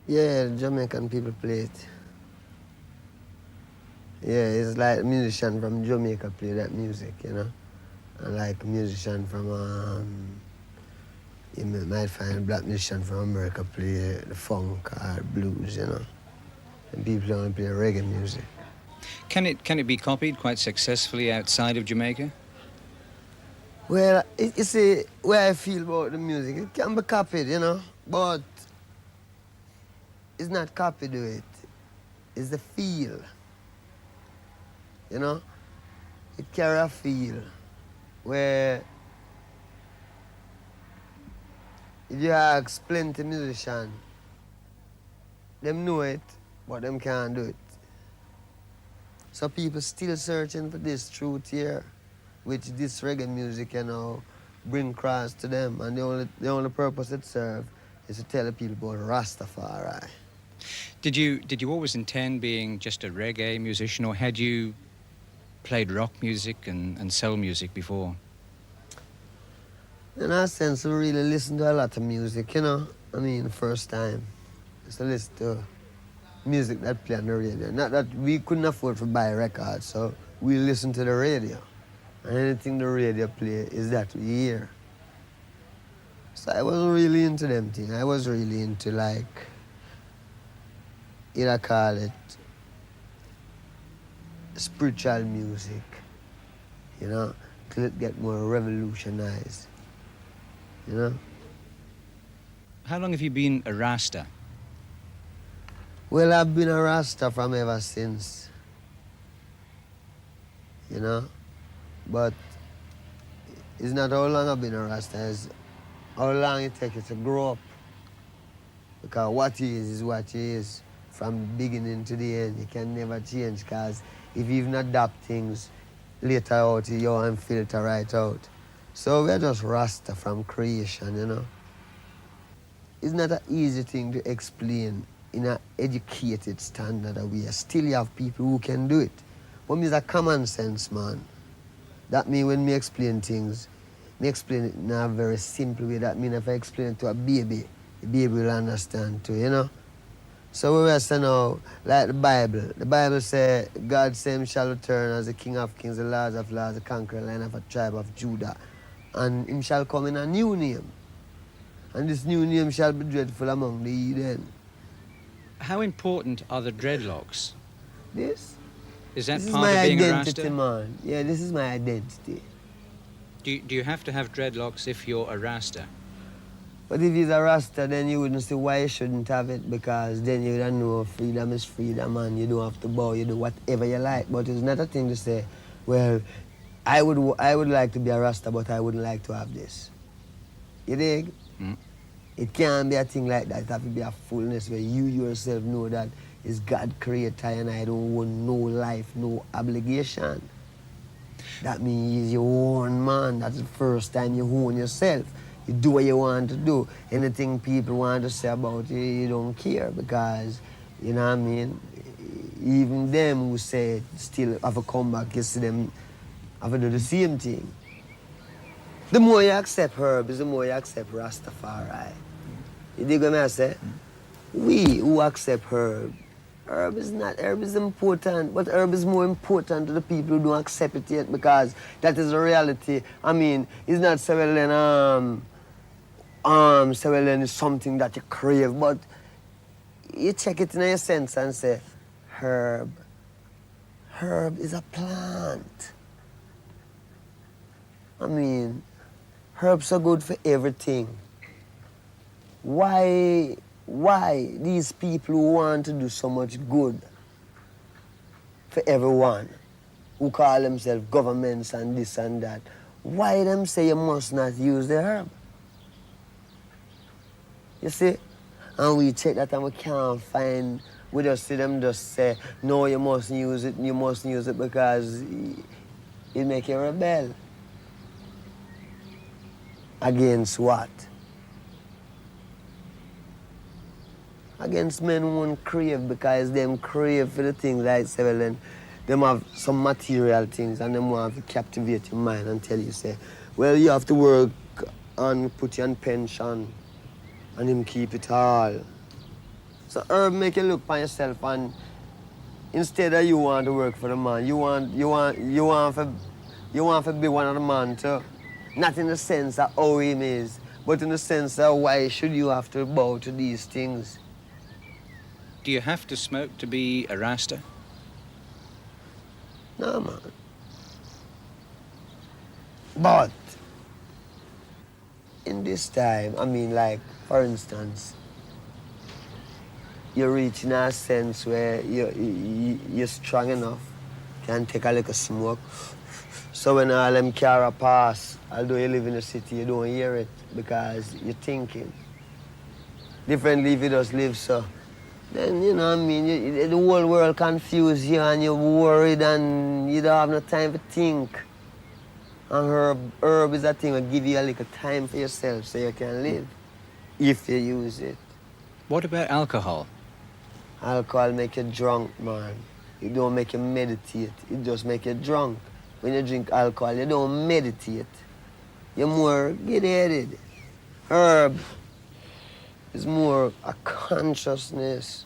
Yeah, Jamaican people play it. Yeah, it's like a musician from Jamaica play that music, you know? And like a musician from, you might find a black musician from America play the funk or blues, you know? And people only play reggae music. Can it be copied quite successfully outside of Jamaica? Well, you see, where I feel about the music, it can be copied, you know? But it's not copied to it. It's the feel, you know? It carry a feel where if you ask plenty musicians, them know it, but them can't do it. So people still searching for this truth here, which this reggae music, you know, bring across to them. And the only purpose it serves is to tell the people about Rastafari. Did you always intend being just a reggae musician, or had you played rock music and soul music before? In a sense, we really listen to a lot of music, you know. I mean, the first time, just to listen to music that play on the radio. Not that we couldn't afford to buy records, so we listen to the radio. And anything the radio play is that we hear. So I wasn't really into them things. I was really into like, I call it spiritual music, you know, till it get more revolutionized, you know. How long have you been a Rasta? Well, I've been a Rasta from ever since, you know, but it's not how long I've been a Rasta, it's how long it takes you to grow up. Because what he is what he is from the beginning to the end. You can never change, because if you even adapt things later out, you won't filter right out. So we're just Rasta from creation, you know. It's not an easy thing to explain in an educated standard way. Still you have people who can do it. But it's a common sense, man. That means when me explain things, me explain it in a very simple way. That means if I explain it to a baby, the baby will understand too, you know? So we were saying now, like the Bible says, God same shall return as the King of Kings, the Lord of Lords, the conqueror line of a tribe of Judah. And him shall come in a new name. And this new name shall be dreadful among the heathen. How important are the dreadlocks? This? Is that This is part my of being identity, a Rasta? man. Yeah, this is my identity. Do you have to have dreadlocks if you're a Rasta? But if he's a Rasta, then you wouldn't see why you shouldn't have it, because then you don't know freedom is freedom and you don't have to bow, you do whatever you like. But it's not a thing to say, well, I would like to be a Rasta, but I wouldn't like to have this. You dig? Mm. It can't be a thing like that. It have to be a fullness where you yourself know that it's God creator and I don't want no life, no obligation. That means you own, man. That's the first time you own yourself. You do what you want to do. Anything people want to say about you, you don't care, because, you know what I mean? Even them who say it still have a comeback, you see them have to do the same thing. The more you accept herbs, the more you accept Rastafari. You dig what I say? We who accept herb is important, but herb is more important to the people who don't accept it yet, because that is a reality. I mean, it's not say well then is something that you crave, but you check it in your sense and say, herb is a plant. I mean, herbs are good for everything. Why these people who want to do so much good for everyone, who call themselves governments and this and that, why them say you must not use the herb? You see? And we check that and we can't find, we just see them just say, no, you mustn't use it because it make you rebel. Against what? Against men who won't crave, because them crave for the things like say, well, then them have some material things and them want to captivate your mind and tell you, say, well, you have to work and put you on pension and him keep it all. So herb make you look upon yourself, and instead of you want to work for the man, you want to be one of the man too. Not in the sense of how him is, but in the sense of why should you have to bow to these things. Do you have to smoke to be a Rasta? No, man. But in this time, I mean, like, for instance, you're reaching a sense where you're strong enough, can take a little smoke. So when all them car pass, although you live in the city, you don't hear it because you're thinking. Differently if you just live so. Then, you know what I mean, the whole world confused you and you're worried and you don't have no time to think. And herb is a thing that give you a little time for yourself so you can live, if you use it. What about alcohol? Alcohol make you drunk, man. It don't make you meditate, it just make you drunk. When you drink alcohol, you don't meditate. You're more get-headed. Herb is more a consciousness.